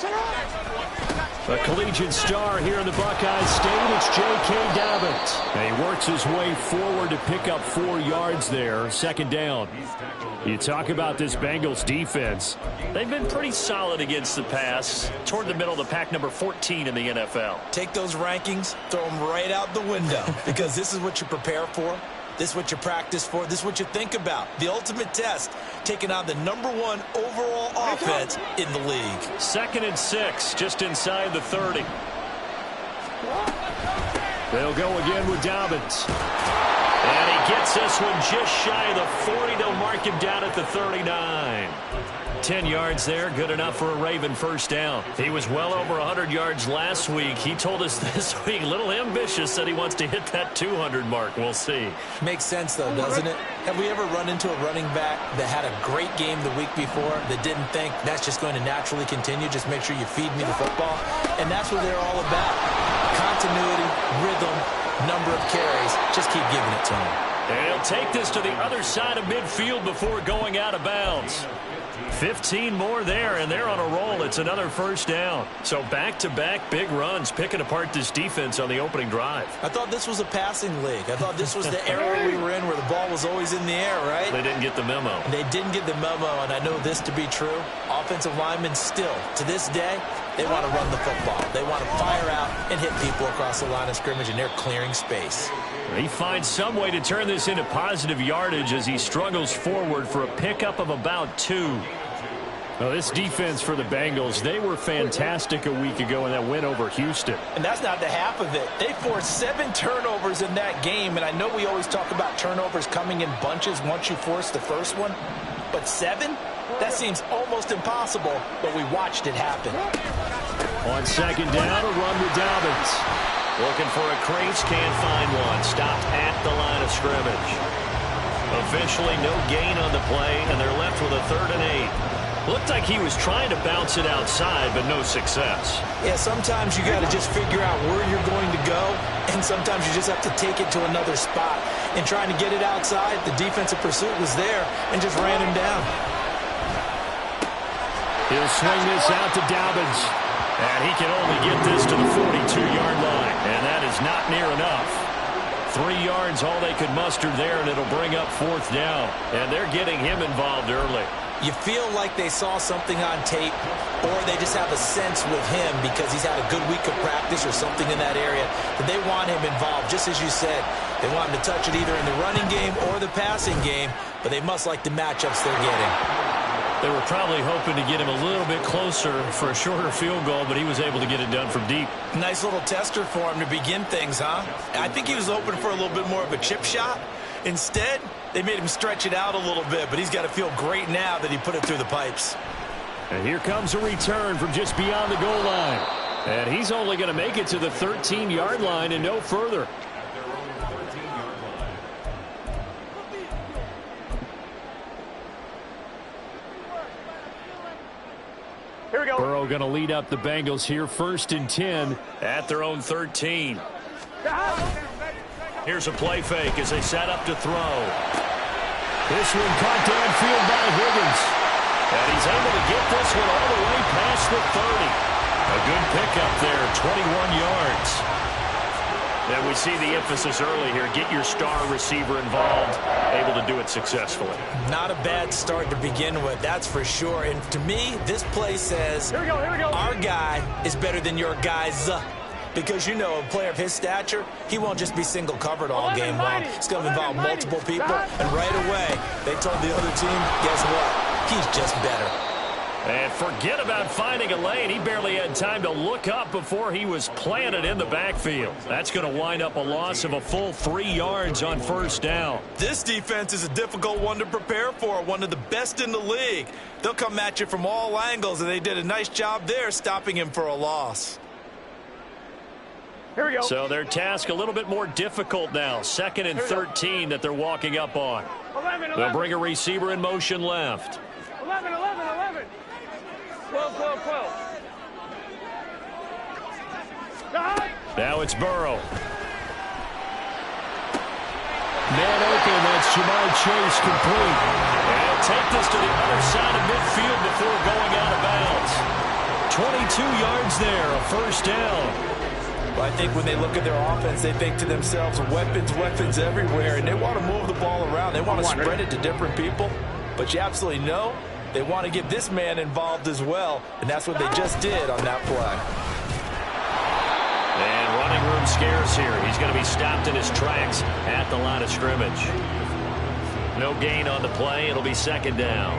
A collegiate star here in the Buckeye State, it's J.K. Dobbins. And he works his way forward to pick up 4 yards there, second down. You talk about this Bengals defense. They've been pretty solid against the pass, toward the middle of the pack, number 14 in the NFL. Take those rankings, throw them right out the window, because this is what you prepare for. This is what you practice for. This is what you think about. The ultimate test, taking on the #1 overall offense in the league. 2nd and 6, just inside the 30. They'll go again with Dobbins. And he gets this one just shy of the 40. They'll mark him down at the 39. 10 yards there, good enough for a Raven first down. He was well over 100 yards last week. He told us this week, a little ambitious, said he wants to hit that 200 mark. We'll see. Makes sense, though, doesn't it? Have we ever run into a running back that had a great game the week before that didn't think that's just going to naturally continue? Just make sure you feed me the football. And that's what they're all about. Continuity, rhythm, number of carries. Just keep giving it to him. And he'll take this to the other side of midfield before going out of bounds. 15 more there, and they're on a roll. It's another first down. So back-to-back big runs, picking apart this defense on the opening drive. I thought this was a passing league. I thought this was the era we were in where the ball was always in the air, right? They didn't get the memo. They didn't get the memo, and I know this to be true. Offensive linemen still, to this day, they want to run the football. They want to fire out and hit people across the line of scrimmage, and they're clearing space. He finds some way to turn this into positive yardage as he struggles forward for a pickup of about 2. Well, this defense for the Bengals, they were fantastic a week ago in that win over Houston. And that's not the half of it. They forced 7 turnovers in that game, and I know we always talk about turnovers coming in bunches once you force the first one, but 7? That seems almost impossible, but we watched it happen. On second down, a run with Dobbins. Looking for a crease, can't find one. Stopped at the line of scrimmage. Officially no gain on the play, and they're left with a 3rd and 8. Looked like he was trying to bounce it outside, but no success. Yeah, sometimes you got to just figure out where you're going to go, and sometimes you just have to take it to another spot. And trying to get it outside, the defensive pursuit was there and just ran him down. He'll swing this out to Dobbins. And he can only get this to the 42-yard line, and that is not near enough. 3 yards, all they could muster there, and it'll bring up 4th down. And they're getting him involved early. You feel like they saw something on tape, or they just have a sense with him because he's had a good week of practice or something in that area that they want him involved. Just as you said, they want him to touch it either in the running game or the passing game, but they must like the matchups they're getting. They were probably hoping to get him a little bit closer for a shorter field goal, but he was able to get it done from deep. Nice little tester for him to begin things, huh? I think he was hoping for a little bit more of a chip shot. Instead, they made him stretch it out a little bit, but he's got to feel great now that he put it through the pipes. And here comes a return from just beyond the goal line. And he's only going to make it to the 13-yard line and no further. Here we go. Burrow going to lead up the Bengals here, 1st and 10 at their own 13. Here's a play fake as they set up to throw. This one caught downfield by Higgins. And he's able to get this one all the way past the 30. A good pickup there, 21 yards. And we see the emphasis early here. Get your star receiver involved, able to do it successfully. Not a bad start to begin with, that's for sure. And to me, this play says, here we go. Our guy is better than your guys. Because, you know, a player of his stature, he won't just be single covered all game long. It's going to involve multiple people. And right away, they told the other team, guess what? He's just better. And forget about finding a lane. He barely had time to look up before he was planted in the backfield. That's going to wind up a loss of a full 3 yards on 1st down. This defense is a difficult one to prepare for, one of the best in the league. They'll come at you from all angles, and they did a nice job there stopping him for a loss. Here we go. So their task a little bit more difficult now. 2nd and 13 that they're walking up on. 11. They'll bring a receiver in motion left. 11. 12. Now it's Burrow. Man open, that's Jamar Chase complete. And he'll take this to the other side of midfield before going out of bounds. 22 yards there, a first down. Well, I think when they look at their offense, they think to themselves, weapons, weapons everywhere, and they want to move the ball around. They want to spread it to different people, but you absolutely know they want to get this man involved as well, and that's what they just did on that play. And running room scarce here. He's going to be stopped in his tracks at the line of scrimmage. No gain on the play. It'll be second down.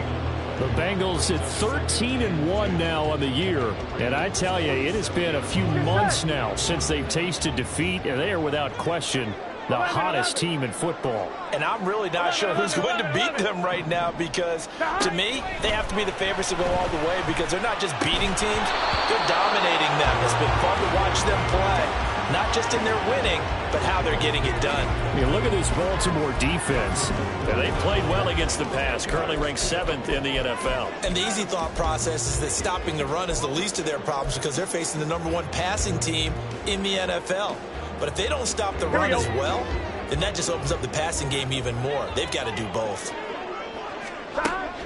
The Bengals at 13-1 now on the year. And I tell you, it has been a few months now since they've tasted defeat, and they are without question the hottest team in football. And I'm really not sure who's going to beat them right now, because to me, they have to be the favorites to go all the way, because they're not just beating teams, they're dominating them. It's been fun to watch them play. Not just in their winning, but how they're getting it done. I mean, look at this Baltimore defense. And they played well against the pass, currently ranked 7th in the NFL. And the easy thought process is that stopping the run is the least of their problems, because they're facing the #1 passing team in the NFL. But if they don't stop the run as well, then that just opens up the passing game even more. They've got to do both.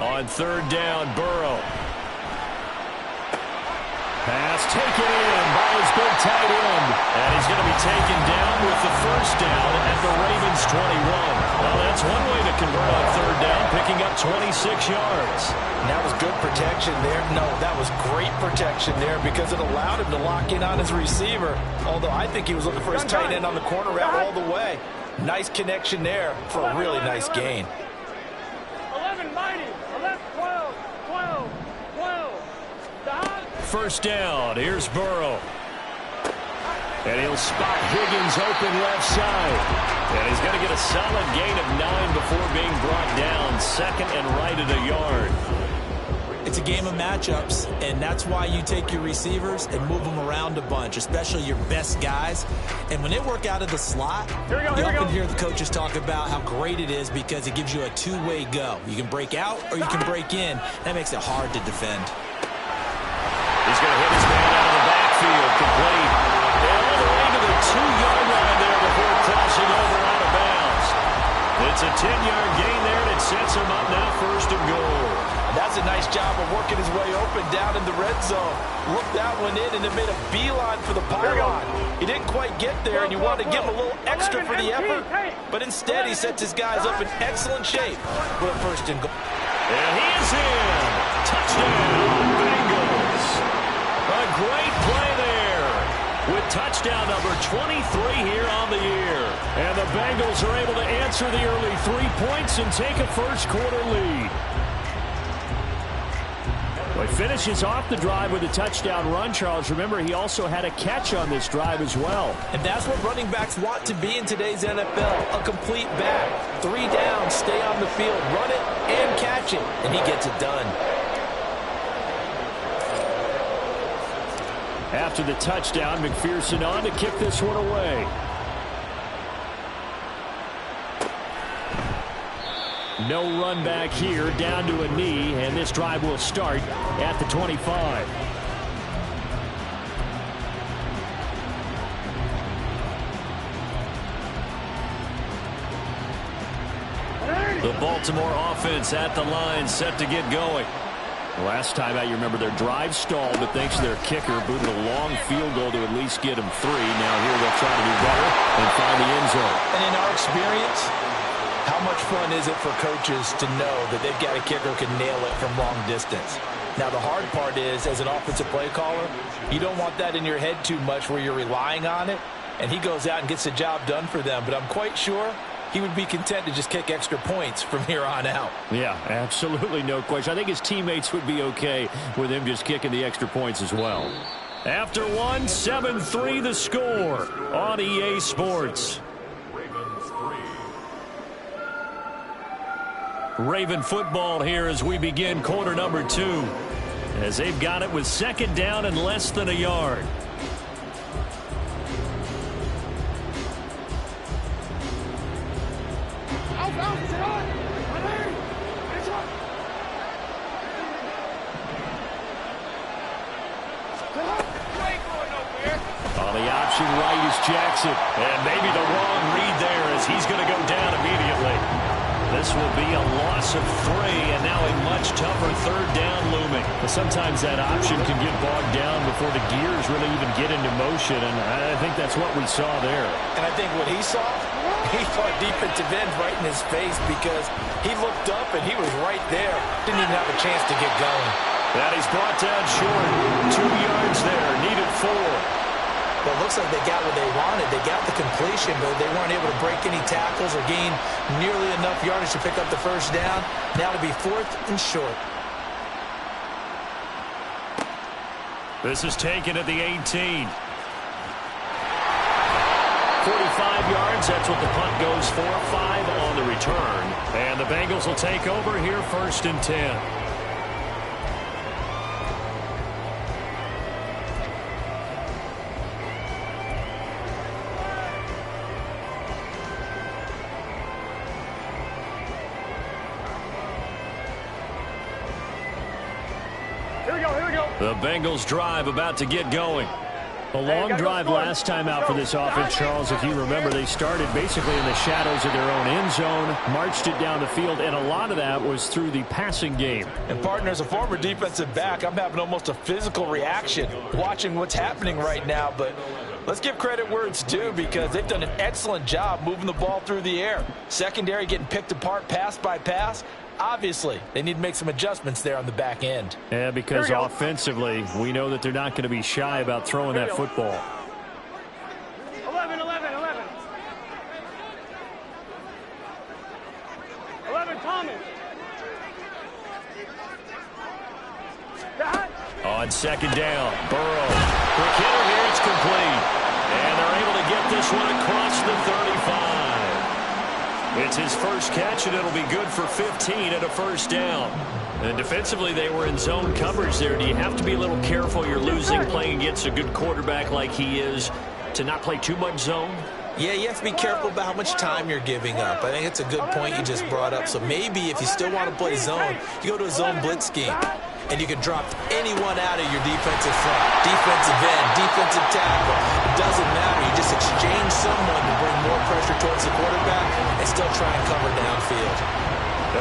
On third down, Burrow. Pass taken in by his big tight end. And he's going to be taken down with the first down at the Ravens' 21. Well, that's one way to convert on third down, picking up 26 yards. And that was good protection there. No, that was great protection there, because it allowed him to lock in on his receiver. Although I think he was looking for his tight end on the corner route all the way. Nice connection there for a really nice gain. 11, mighty. 11, 12, 12, 12. First down, here's Burrow. And he'll spot Higgins open left side. And he's going to get a solid gain of 9 before being brought down. Second and right at a yard. It's a game of matchups, and that's why you take your receivers and move them around a bunch, especially your best guys. And when they work out of the slot, you often hear the coaches talk about how great it is, because it gives you a two-way go. You can break out or you can break in. That makes it hard to defend. He's going to hit his man out of the backfield, complete. And all the way to the 2-yard line there before crossing over out of bounds. It's a 10-yard gain there, and it sets him up now first and goal. That's a nice job of working his way open down in the red zone. Looked that one in and then made a beeline for the pylon. He didn't quite get there, and you want to give him a little extra for the effort. But instead, he sets his guys up in excellent shape for a first and goal. And he is in. Touchdown, Bengals. A great play there with touchdown number 23 here on the year. And the Bengals are able to answer the early 3 points and take a first-quarter lead. Well, he finishes off the drive with a touchdown run, Charles. Remember, he also had a catch on this drive as well. And that's what running backs want to be in today's NFL, a complete back. 3 down, stay on the field, run it and catch it, and he gets it done. After the touchdown, McPherson on to kick this one away. No run back here, down to a knee, and this drive will start at the 25. The Baltimore offense at the line, set to get going. Last time out, you remember their drive stalled, but thanks to their kicker, booted a long field goal to at least get them 3. Now here they'll try to do better and find the end zone. And in our experience, how much fun is it for coaches to know that they've got a kicker who can nail it from long distance? Now, the hard part is, as an offensive play caller, you don't want that in your head too much where you're relying on it, and he goes out and gets the job done for them. But I'm quite sure he would be content to just kick extra points from here on out. Yeah, absolutely no question. I think his teammates would be okay with him just kicking the extra points as well. After one, 7-3 the score on EA Sports. Raven football here as we begin quarter number 2, as they've got it with second down and less than a yard. On the option right is Jackson, and maybe the wrong read there as he's going to go down immediately. This will be a loss of 3, and now a much tougher third down looming. Sometimes that option can get bogged down before the gears really even get into motion, and I think that's what we saw there. And I think what he saw defensive end right in his face, because he looked up and he was right there. Didn't even have a chance to get going. And he's brought down short. 2 yards there, needed 4. Well, it looks like they got what they wanted. They got the completion, but they weren't able to break any tackles or gain nearly enough yardage to pick up the first down. Now to be 4th and short. This is taken at the 18. 45 yards, that's what the punt goes for. 5 on the return. And the Bengals will take over here, 1st and 10. The Bengals drive about to get going. A long drive last time out for this offense, Charles. If you remember, they started basically in the shadows of their own end zone, marched it down the field, and a lot of that was through the passing game. And, partner, as a former defensive back, I'm having almost a physical reaction watching what's happening right now. But let's give credit where it's due, because they've done an excellent job moving the ball through the air. Secondary getting picked apart pass by pass. Obviously, they need to make some adjustments there on the back end. Yeah, because offensively, we know that they're not going to be shy about throwing that football. 11. 11, Thomas. On 2nd down, Burrow. Quick hitter here, it's complete. And they're able to get this one across the 35. It's his first catch, and it'll be good for 15 at a first down. And defensively, they were in zone coverage there. Do you have to be a little careful? You're losing playing against a good quarterback like he is to not play too much zone? Yeah, you have to be careful about how much time you're giving up. I think it's a good point you just brought up. So maybe if you still want to play zone, you go to a zone blitz scheme. And you can drop anyone out of your defensive front. Defensive end, defensive tackle. It doesn't matter. You just exchange someone to bring more pressure towards the quarterback and still try and cover downfield.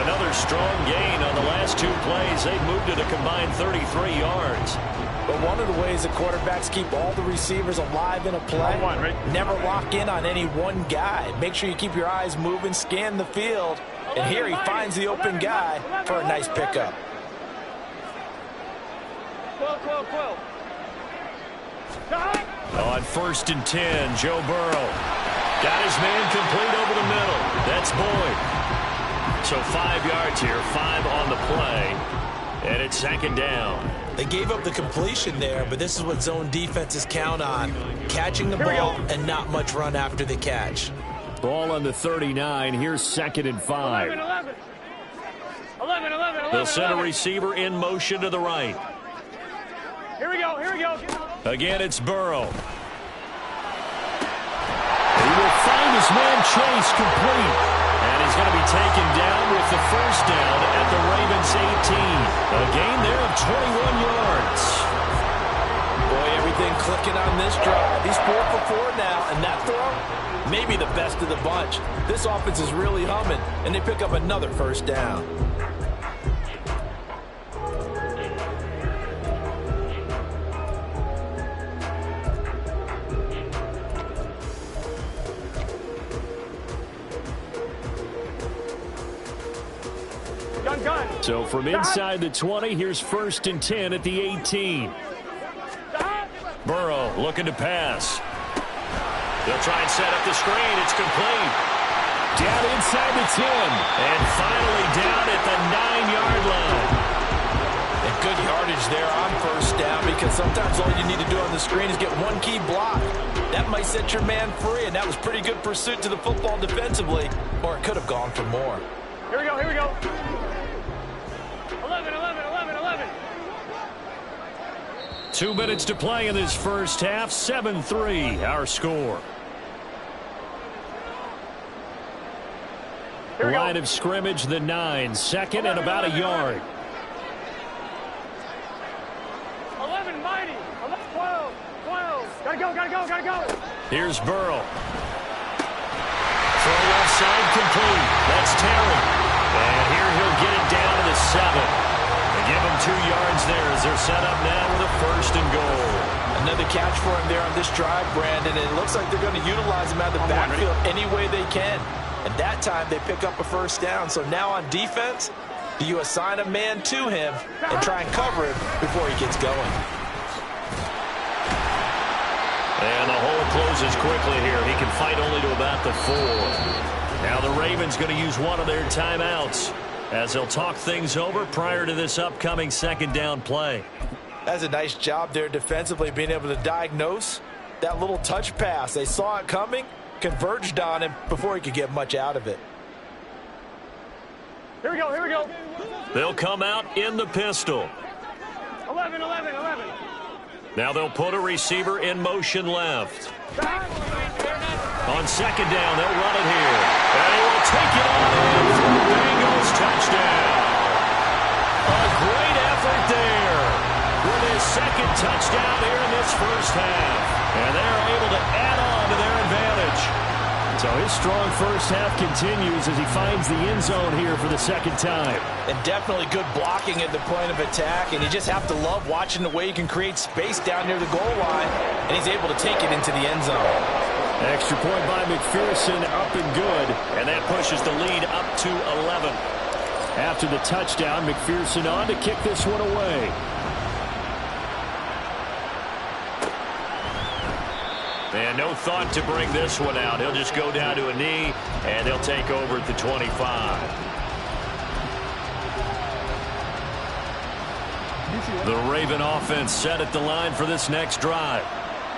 Another strong gain on the last 2 plays. They've moved it a combined 33 yards. But one of the ways that quarterbacks keep all the receivers alive in a play, never lock in on any one guy. Make sure you keep your eyes moving, scan the field. And here he finds the open guy for a nice pickup. 12. On 1st and 10, Joe Burrow. Got his man complete over the middle. That's Boyd. So 5 yards here, 5 on the play. And it's 2nd down. They gave up the completion there, but this is what zone defenses count on. Catching the ball and not much run after the catch. Ball on the 39. Here's 2nd and 5. 11. They'll send a receiver in motion to the right. Here we go. Again, it's Burrow. He will find his man Chase complete. And he's going to be taken down with the first down at the Ravens 18. A gain there of 21 yards. Boy, everything clicking on this drive. He's 4 for 4 now, and that throw, maybe the best of the bunch. This offense is really humming, and they pick up another first down. So from inside the 20, here's 1st and 10 at the 18. Burrow looking to pass. They'll try and set up the screen. It's complete. Down inside the 10. And finally down at the 9-yard line. And good yardage there on first down, because sometimes all you need to do on the screen is get one key block. That might set your man free, and that was pretty good pursuit to the football defensively, or it could have gone for more. Here we go. 11. 2 minutes to play in this first half. 7-3, our score. Line of scrimmage, the 9. 2nd and about a yard. 11, mighty. 12. Gotta go. Here's Burrow. Throw left inside, complete. That's Terry. And here he'll get it down to the 7. They give him 2 yards there as they're set up now with a 1st and goal. Another catch for him there on this drive, Brandon. And it looks like they're going to utilize him out of the backfield any way they can. And that time they pick up a 1st down. So now on defense, do you assign a man to him and try and cover him before he gets going? And the hole closes quickly here. He can fight only to about the 4. Now the Ravens going to use one of their timeouts as they'll talk things over prior to this upcoming 2nd down play. That's a nice job there defensively, being able to diagnose that little touch pass. They saw it coming, converged on him before he could get much out of it. Here we go, here we go. They'll come out in the pistol. 11. Now they'll put a receiver in motion left. On 2nd down, they'll run it here. And he will take it on in for the Bengals touchdown. A great effort there with his 2nd touchdown here in this 1st half. And they're able to add on to their advantage. So his strong 1st half continues as he finds the end zone here for the 2nd time. And definitely good blocking at the point of attack. And you just have to love watching the way he can create space down near the goal line. And he's able to take it into the end zone. Extra point by McPherson, up and good. And that pushes the lead up to 11. After the touchdown, McPherson on to kick this one away. And no thought to bring this one out. He'll just go down to a knee, and they'll take over at the 25. The Raven offense set at the line for this next drive.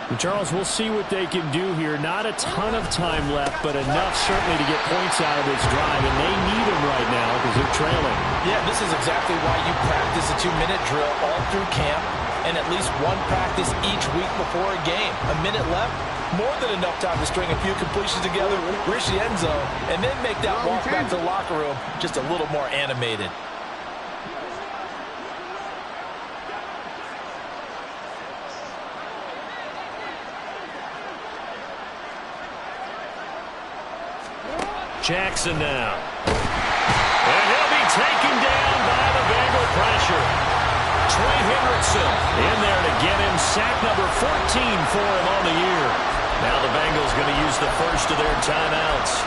And Charles, we'll see what they can do here. Not a ton of time left, but enough certainly to get points out of this drive, and they need them right now because they're trailing. Yeah, this is exactly why you practice a 2-minute drill all through camp, and at least one practice each week before a game. A minute left, more than enough time to string a few completions together, reach the end zone, and then make that walk back to the locker room just a little more animated. Jackson now. And he'll be taken down by the Bengal pressure. Trey Hendrickson in there to get him sack number 14 for him on the year. Now the Bengals going to use the 1st of their timeouts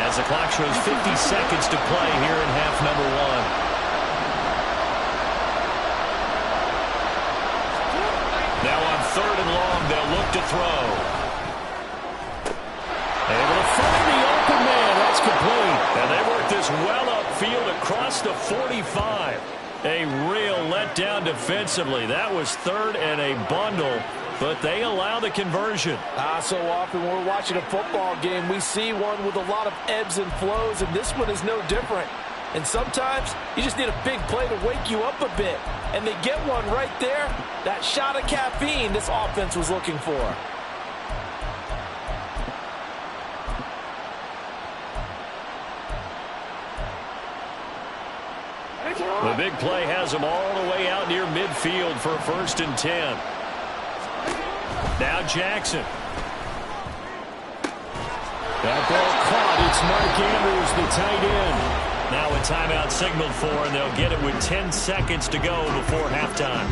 as the clock shows 50 seconds to play here in half number 1. Now on 3rd and long, they'll look to throw. Able to find the open man. That's complete. And they work this well upfield across the 45. A real letdown defensively. That was 3rd and a bundle, but they allow the conversion. So often when we're watching a football game, we see one with a lot of ebbs and flows, and this one is no different. And sometimes you just need a big play to wake you up a bit. And they get one right there. That shot of caffeine this offense was looking for. The big play has them all the way out near midfield for 1st and 10. Now Jackson. That ball caught. It's Mark Andrews, the tight end. Now a timeout signaled for, and they'll get it with 10 seconds to go before halftime.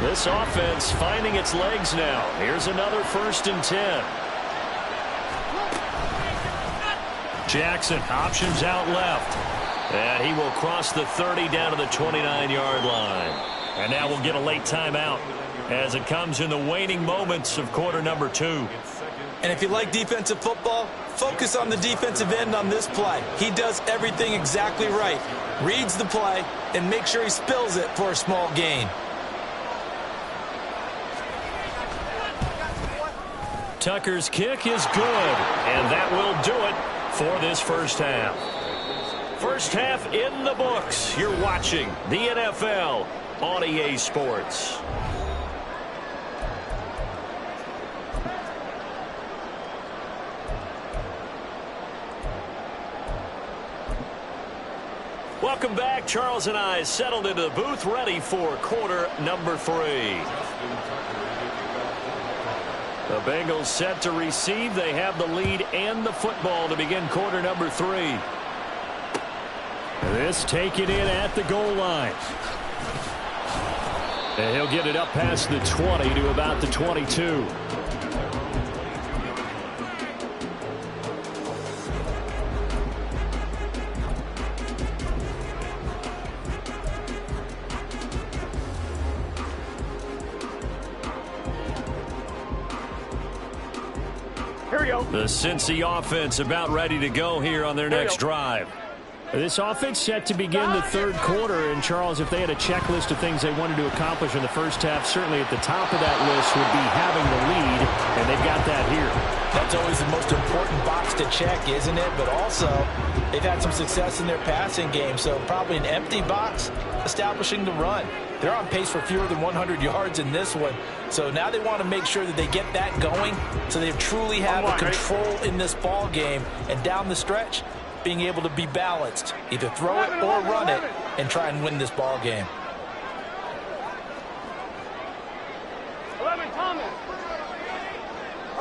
This offense finding its legs now. Here's another 1st and 10. Jackson options out left. And he will cross the 30 down to the 29-yard line. And now we'll get a late timeout as it comes in the waning moments of quarter number 2. And if you like defensive football, focus on the defensive end on this play. He does everything exactly right. Reads the play and makes sure he spills it for a small gain. Tucker's kick is good, and that will do it for this 1st half. 1st half in the books. You're watching the NFL on EA Sports. Welcome back. Charles and I settled into the booth, ready for quarter number 3. The Bengals set to receive. They have the lead and the football to begin quarter number 3. This taken in at the goal line. And he'll get it up past the 20 to about the 22. Here we go. The Cincy offense about ready to go here on their next drive. This offense set to begin the third quarter. And, Charles, if they had a checklist of things they wanted to accomplish in the first half, certainly at the top of that list would be having the lead, and they've got that here. That's always the most important box to check, isn't it? But also, they've had some success in their passing game, so probably an empty box establishing the run. They're on pace for fewer than 100 yards in this one. So now they want to make sure that they get that going so they truly have a control in this ball game. And down the stretch, being able to be balanced. Either throw it or run it and try and win this ball game. 11 Thomas.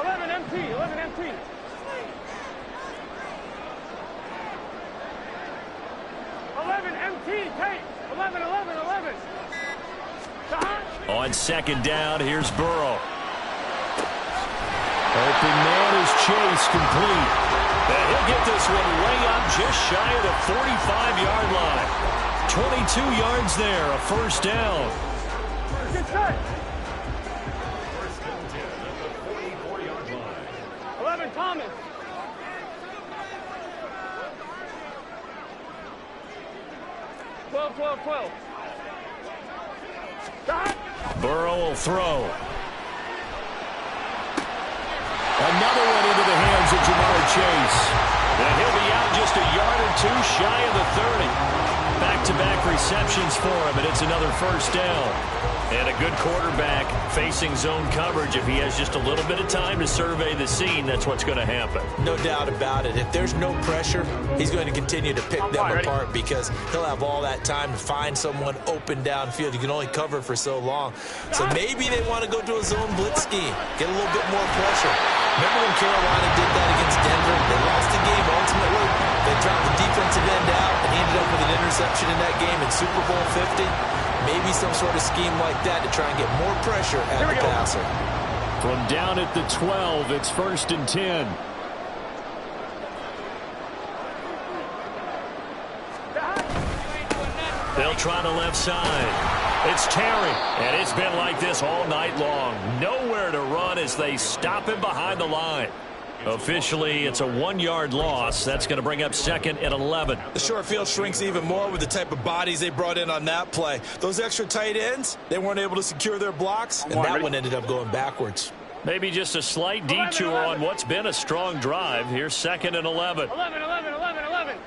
11 MT. 11 MT. 11 MT. Tape. 11. On second down, here's Burrow. Open man is Chase, complete. And he'll get this one way up just shy of the 45-yard line. 22 yards there, a first down. Get set. 11 Thomas. Twelve. Burrow will throw. Another one into the hands of Jamar Chase. And he'll be out just a yard or two shy of the 30. Back-to-back receptions for him, and it's another first down. And a good quarterback facing zone coverage. If he has just a little bit of time to survey the scene, that's what's going to happen. No doubt about it. If there's no pressure, he's going to continue to pick them apart because he'll have all that time to find someone open downfield. You can only cover for so long. So maybe they want to go to a zone blitz scheme, get a little bit more pressure. Remember when Carolina did that against Denver? They lost the game ultimately. They dropped the defensive end out and he ended up with an interception in that game in Super Bowl 50. Maybe some sort of scheme like that to try and get more pressure at the passer. From down at the 12, it's 1st and 10. They'll try the left side. It's Terry, and it's been like this all night long. Nowhere to run as they stop him behind the line. Officially, it's a 1-yard loss. That's going to bring up 2nd and 11. The short field shrinks even more with the type of bodies they brought in on that play. Those extra tight ends, they weren't able to secure their blocks, and that one ended up going backwards. Maybe just a slight detour on what's been a strong drive. Here's 2nd and 11. 11.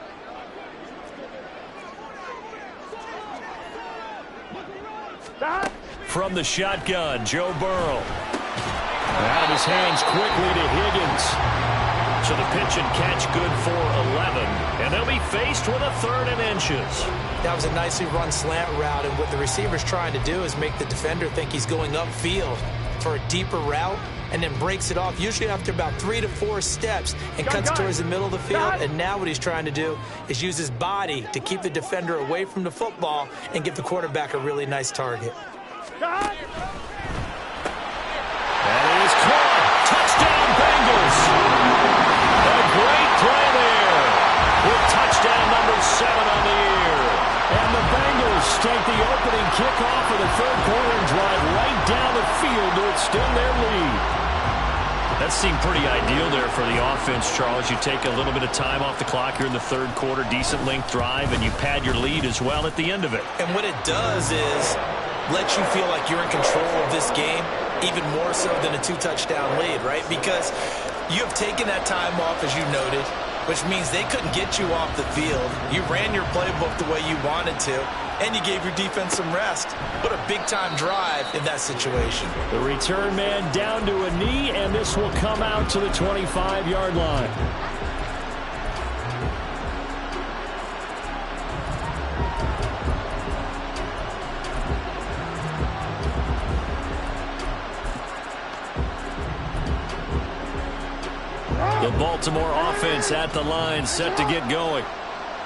From the shotgun, Joe Burrow. Out of his hands quickly to Higgins. So the pitch and catch good for 11. And they'll be faced with a 3rd and inches. That was a nicely run slant route, and what the receiver's trying to do is make the defender think he's going upfield for a deeper route and then breaks it off, usually after about 3 to 4 steps, and cuts towards the middle of the field. And now what he's trying to do is use his body to keep the defender away from the football and give the quarterback a really nice target. That is caught. Touchdown, Bengals. A great play there with touchdown number 7 on the year. And the Bengals take the opening kickoff of the third quarter and drive right down the field to extend their lead. That seemed pretty ideal there for the offense, Charles. You take a little bit of time off the clock here in the third quarter, decent length drive, and you pad your lead as well at the end of it. And what it does is let you feel like you're in control of this game, even more so than a 2-touchdown lead, right? Because you have taken that time off, as you noted, which means they couldn't get you off the field. You ran your playbook the way you wanted to, and you gave your defense some rest. What a big-time drive in that situation. The return man down to a knee, and this will come out to the 25-yard line. The Baltimore offense at the line, set to get going.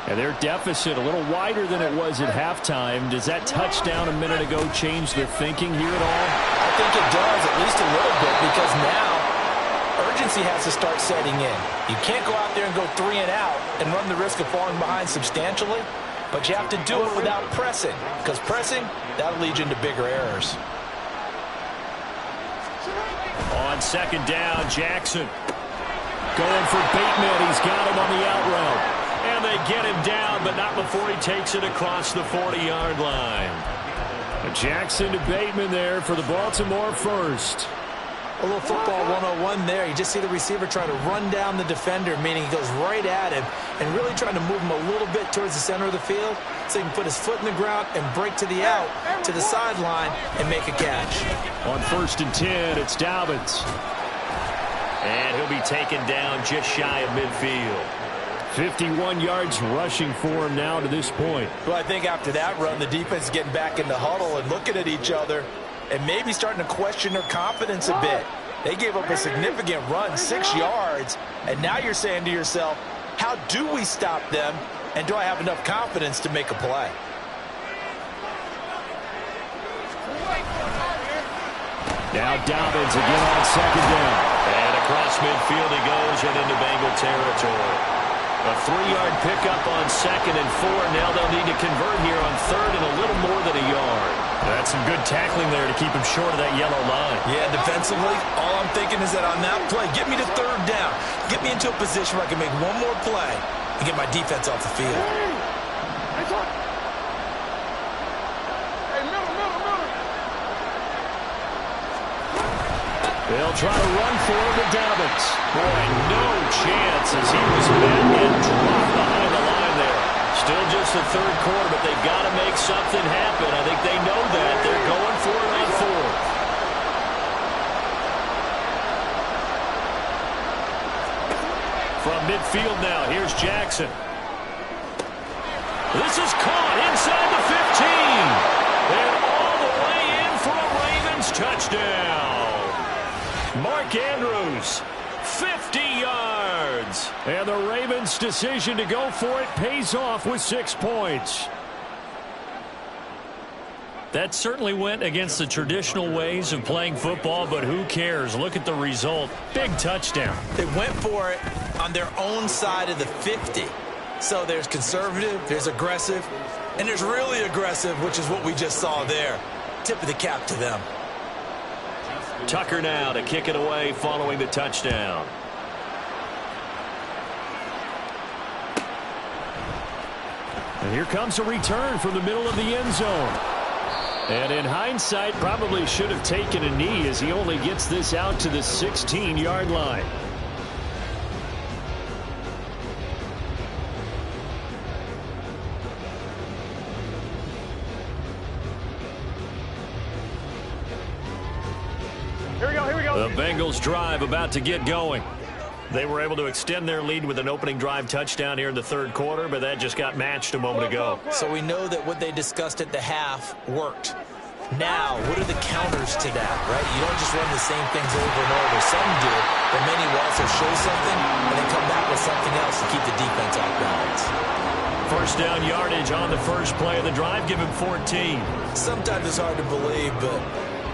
And their deficit a little wider than it was at halftime. Does that touchdown a minute ago change the thinking here at all? I think it does, at least a little bit, because now urgency has to start setting in. You can't go out there and go 3 and out and run the risk of falling behind substantially, but you have to do it without pressing, because pressing, that'll lead you into bigger errors. On second down, Jackson going for Bateman. He's got him on the out route. And they get him down, but not before he takes it across the 40-yard line. Jackson to Bateman there for the Baltimore first. A little football 101 there. You just see the receiver try to run down the defender, meaning he goes right at him and really trying to move him a little bit towards the center of the field so he can put his foot in the ground and break to the out, to the sideline, and make a catch. On 1st and 10, it's Dobbins. And he'll be taken down just shy of midfield. 51 yards rushing for him now to this point. Well, I think after that run, the defense is getting back in the huddle and looking at each other and maybe starting to question their confidence a bit. They gave up a significant run, 6 yards, and now you're saying to yourself, how do we stop them, and do I have enough confidence to make a play? Now Dobbins again on second down. And across midfield he goes and into Bengal territory. A 3-yard pickup on 2nd and 4. Now they'll need to convert here on 3rd and a little more than a yard. That's some good tackling there to keep him short of that yellow line. Yeah, defensively, all I'm thinking is that on that play, get me to 3rd down. Get me into a position where I can make one more play and get my defense off the field. They'll try to run for it with Dobbins. Boy, no chance as he was met and dropped behind the line there. Still just the 3rd quarter, but they've got to make something happen. I think they know that. They're going for it on 4th. From midfield now, here's Jackson. This is caught inside the 15. And all the way in for a Ravens touchdown. Mark Andrews, 50 yards. And the Ravens' decision to go for it pays off with 6 points. That certainly went against the traditional ways of playing football, but who cares? Look at the result. Big touchdown. They went for it on their own side of the 50. So there's conservative, there's aggressive, and there's really aggressive, which is what we just saw there. Tip of the cap to them. Tucker now to kick it away following the touchdown. And here comes a return from the middle of the end zone. And in hindsight, probably should have taken a knee as he only gets this out to the 16-yard line. The Bengals drive about to get going. They were able to extend their lead with an opening drive touchdown here in the 3rd quarter, but that just got matched a moment ago. So we know that what they discussed at the half worked. Now, what are the counters to that, right? You don't just run the same things over and over. Some do, but many will also show something and then come back with something else to keep the defense off balance. 1st down yardage on the first play of the drive. Give him 14. Sometimes it's hard to believe, but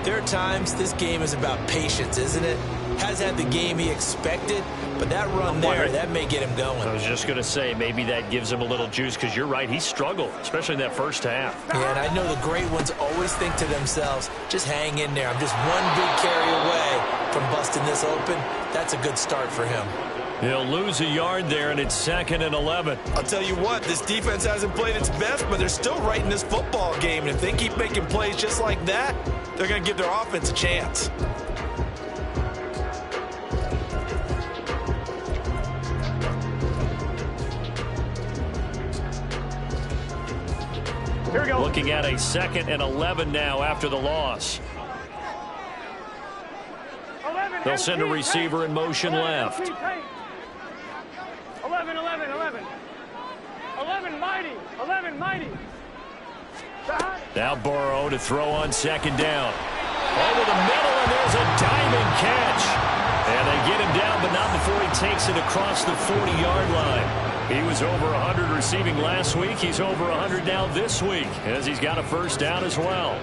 there are times this game is about patience, isn't it? Has had the game he expected, but that run there, that may get him going. I was just going to say, maybe that gives him a little juice, because you're right, he struggled, especially in that first half. Yeah, and I know the great ones always think to themselves, just hang in there. I'm just one big carry away from busting this open. That's a good start for him. He'll lose a yard there, and it's 2nd and 11. I'll tell you what, this defense hasn't played its best, but they're still right in this football game. And if they keep making plays just like that, they're going to give their offense a chance. Here we go. Looking at a 2nd and 11 now after the loss. They'll send a receiver in motion left. 11, 11, 11. 11 mighty. 11 mighty. Now Burrow to throw on 2nd down. Over the middle, and there's a diving catch. And they get him down, but not before he takes it across the 40-yard line. He was over 100 receiving last week. He's over 100 now this week, as he's got a first down as well.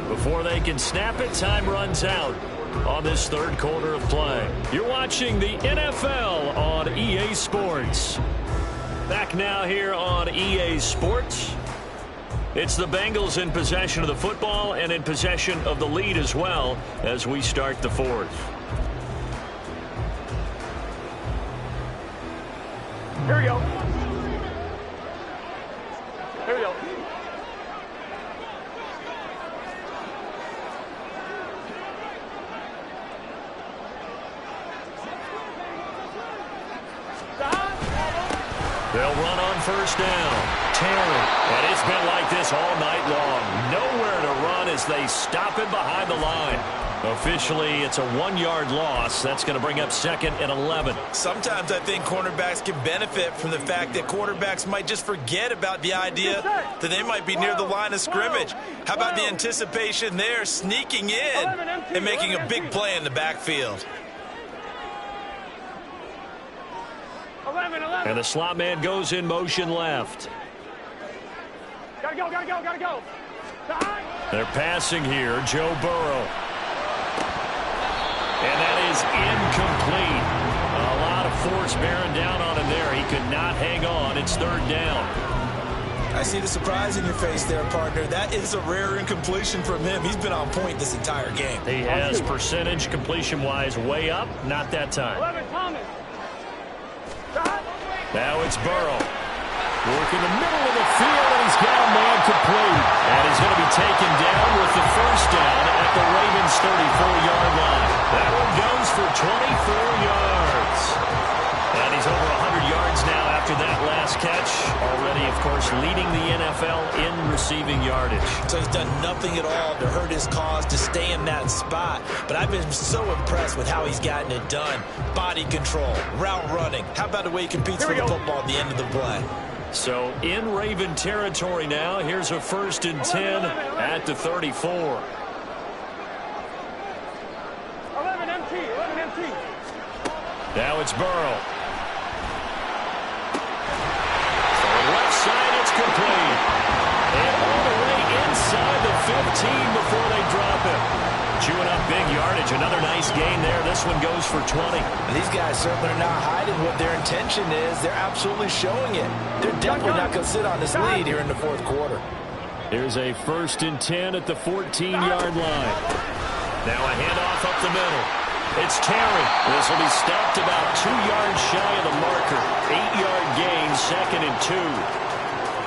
Before they can snap it, time runs out on this third quarter of play. You're watching the NFL on EA Sports. Back now here on EA Sports. It's the Bengals in possession of the football and in possession of the lead as well as we start the fourth. Here we go. Here we go. They'll run on first down. Terry. And it's been like this all night long. Nowhere to run as they stop it behind the line. Officially, it's a 1-yard loss. That's going to bring up 2nd and 11. Sometimes I think cornerbacks can benefit from the fact that quarterbacks might just forget about the idea that they might be near the line of scrimmage. How about the anticipation there, sneaking in and making a big play in the backfield? 11. And the slot man goes in motion left. Gotta go. They're passing here, Joe Burrow. And that is incomplete. A lot of force bearing down on him there. He could not hang on. It's third down. I see the surprise in your face there, partner. That is a rare incompletion from him. He's been on point this entire game. He has percentage completion-wise way up. Not that time. 11, Thomas. Now it's Burrow. Working the middle of the field, and he's got a man complete. And he's going to be taken down with the first down at the Ravens' 34-yard line. That one goes for 24 yards. And he's over 100 yards now after that last catch. Already, of course, leading the NFL in receiving yardage. So he's done nothing at all to hurt his cause, to stay in that spot. But I've been so impressed with how he's gotten it done. Body control, route running. How about the way he competes for the football at the end of the play? So in Raven territory now. Here's a 1st and 10 at the 34. 11 empty. Now it's Burrow. Left side, it's complete. And all the way inside the 15 before they drop it. Chewing up big yardage. Another nice gain there. This one goes for 20. And these guys certainly are not hiding what their intention is. They're absolutely showing it. They're definitely not going to sit on this lead here in the fourth quarter. Here's a 1st and 10 at the 14-yard line. Now a handoff up the middle. It's Terry. This will be stopped about 2 yards shy of the marker. 8-yard gain, 2nd and 2.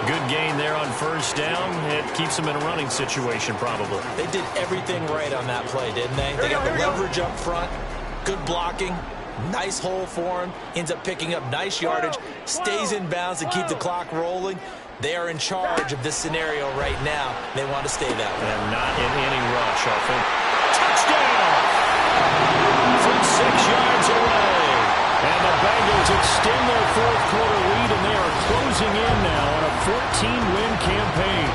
Good gain there on first down. It keeps them in a running situation probably. They did everything right on that play, didn't they? They got the leverage up front, good blocking, nice hole for him, ends up picking up nice yardage, stays in bounds to keep the clock rolling. They are in charge of this scenario right now. They want to stay that way. And not in any rush, I think. Touchdown! From 6 yards away. And the Bengals extend their fourth quarter lead, and they are closing in now on a 14-win campaign.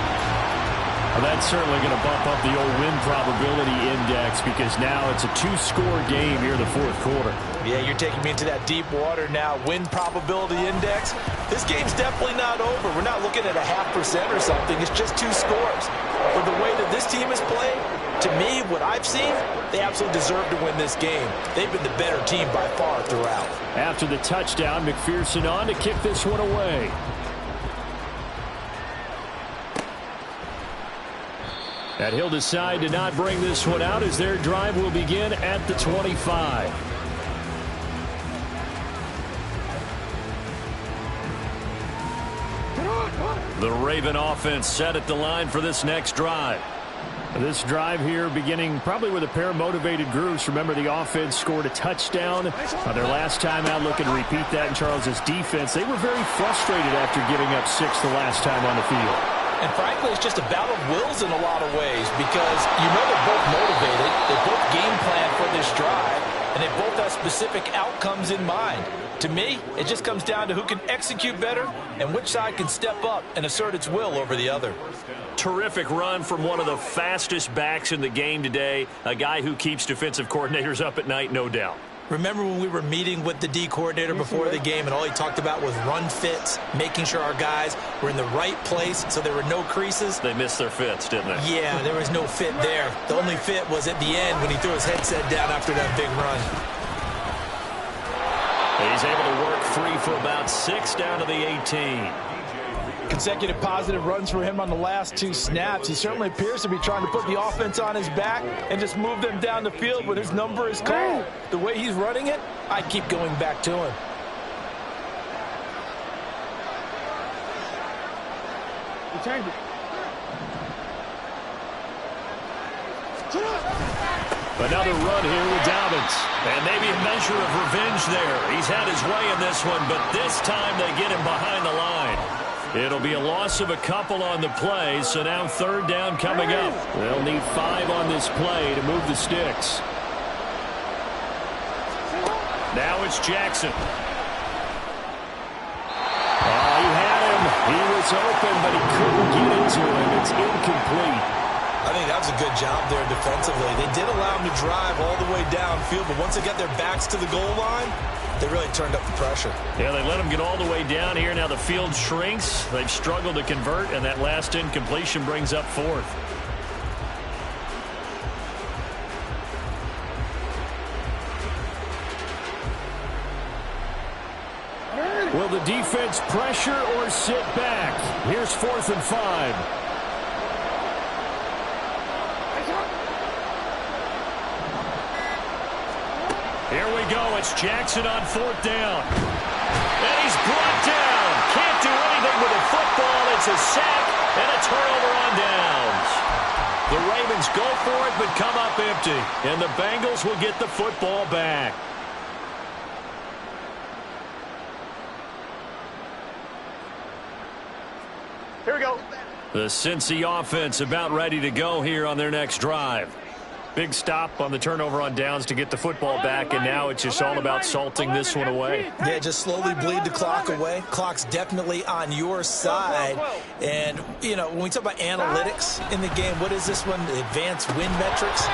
Well, that's certainly going to bump up the old win probability index because now it's a 2-score game here in the fourth quarter. Yeah, you're taking me into that deep water now. Win probability index. This game's definitely not over. We're not looking at a 0.5% or something. It's just 2 scores. But the way that this team has played, to me, what I've seen, they absolutely deserve to win this game. They've been the better team by far throughout. After the touchdown, McPherson on to kick this one away. And he'll decide to not bring this one out as their drive will begin at the 25. The Raven offense set at the line for this next drive. This drive here beginning probably with a pair of motivated groups. Remember, the offense scored a touchdown their last time out. Looking to repeat that in Charles's defense. They were very frustrated after giving up 6 the last time on the field. And frankly, it's just a battle of wills in a lot of ways because you know they're both motivated. They both game plan for this drive. and they both have specific outcomes in mind. To me, it just comes down to who can execute better and which side can step up and assert its will over the other. Terrific run from one of the fastest backs in the game today, a guy who keeps defensive coordinators up at night, no doubt. Remember when we were meeting with the D coordinator before the game and all he talked about was run fits, making sure our guys were in the right place so there were no creases? They missed their fits, didn't they? Yeah, there was no fit there. The only fit was at the end when he threw his headset down after that big run. He's able to work free for about 6 down to the 18. Consecutive positive runs for him on the last 2 snaps. He certainly appears to be trying to put the offense on his back and just move them down the field when his number is called. The way he's running it, I keep going back to him. You change it. Another run here with Dobbins. And maybe a measure of revenge there. He's had his way in this one, but this time they get him behind the line. It'll be a loss of a couple on the play, so now 3rd down coming up. They'll need 5 on this play to move the sticks. Now it's Jackson. Oh, he had him. He was open, but he couldn't get into him. It's incomplete. I think that was a good job there defensively. They did allow him to drive all the way downfield, but once they got their backs to the goal line, they really turned up the pressure. Yeah, they let him get all the way down here. Now the field shrinks. They've struggled to convert, and that last incompletion brings up 4th. Will the defense pressure or sit back? Here's 4th and 5. Here we go. It's Jackson on 4th down. And he's brought down. Can't do anything with the football. It's a sack and a turnover on downs. The Ravens go for it but come up empty. And the Bengals will get the football back. Here we go. The Cincy offense about ready to go here on their next drive. Big stop on the turnover on downs to get the football back, and now it's just all about salting this one away. Yeah, just slowly bleed the clock away. Clock's definitely on your side. And, you know, when we talk about analytics in the game, what is this one? The advanced win metrics?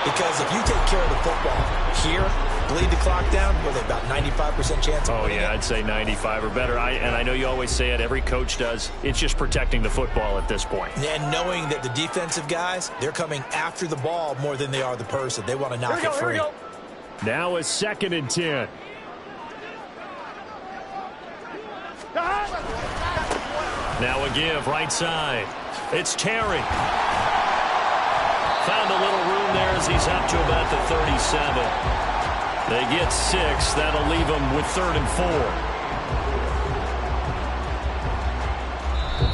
Because if you take care of the football here, bleed the clock down, what are they, about 95% chance of winning it? I'd say 95 or better. And I know you always say it, every coach does. It's just protecting the football at this point. And knowing that the defensive guys, they're coming after the ball more than they are the person. They want to knock it free. Now it's 2nd and 10. Now a give, right side. It's Terry. Found a little room there as he's up to about the 37. They get 6. That'll leave them with 3rd and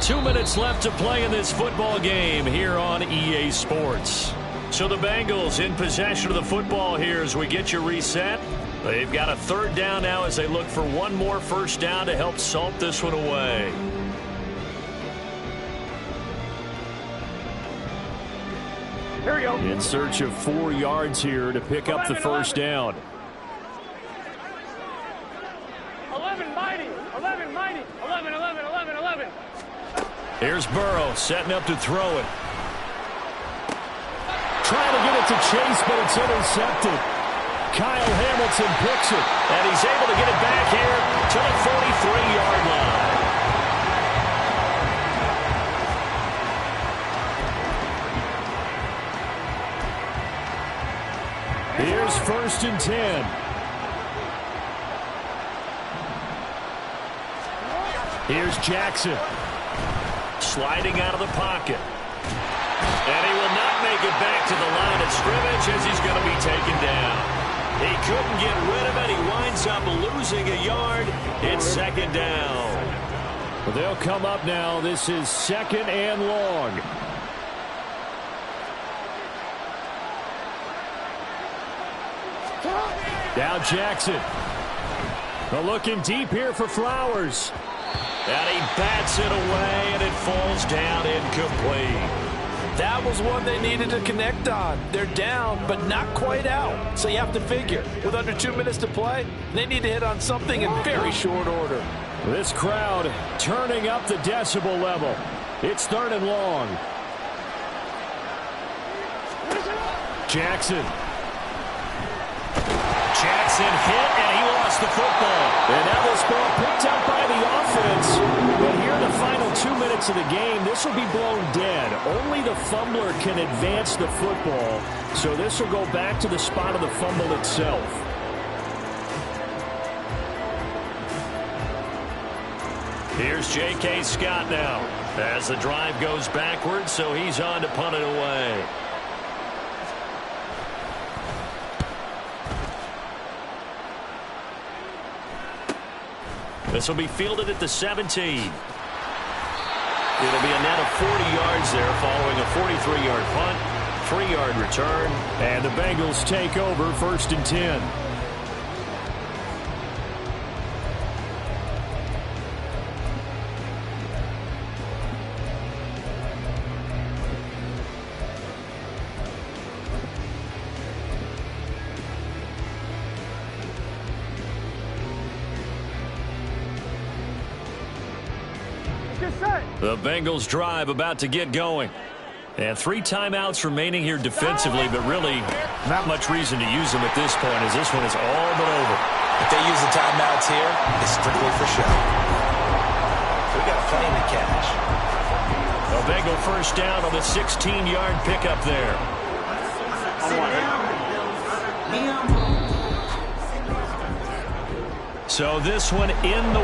4. 2 minutes left to play in this football game here on EA Sports. So the Bengals in possession of the football here as we get you reset. They've got a 3rd down now as they look for one more 1st down to help salt this one away. Here we go. In search of 4 yards here to pick up the 1st down. 11 mighty. 11 mighty. 11, 11, 11, 11. Here's Burrow setting up to throw it. Trying to get it to Chase, but it's intercepted. Kyle Hamilton picks it. And he's able to get it back here to the 43-yard line. Here's 1st and 10. Here's Jackson. Sliding out of the pocket. And he will not make it back to the line of scrimmage as he's going to be taken down. He couldn't get rid of it. He winds up losing a yard. It's 2nd down. Well, they'll come up now. This is 2nd and long. Now Jackson. They're looking deep here for Flowers. And he bats it away, and it falls down incomplete. That was one they needed to connect on. They're down, but not quite out. So you have to figure, with under 2 minutes to play, they need to hit on something in very short order. This crowd turning up the decibel level. It's 3rd and long. Jackson hit, and he lost the football. And now this ball picked up by the offense. But here in the final 2 minutes of the game, this will be blown dead. Only the fumbler can advance the football. So this will go back to the spot of the fumble itself. Here's J.K. Scott now as the drive goes backwards, so he's on to punt it away. This will be fielded at the 17. It'll be a net of 40 yards there following a 43-yard punt, 3-yard return. And the Bengals take over 1st and 10. The Bengals drive about to get going. And 3 timeouts remaining here defensively, but really not much reason to use them at this point as this one is all but over. If they use the timeouts here, it's strictly for show. We got plenty to catch. A Bengal first down on the 16-yard pickup there. So this one in the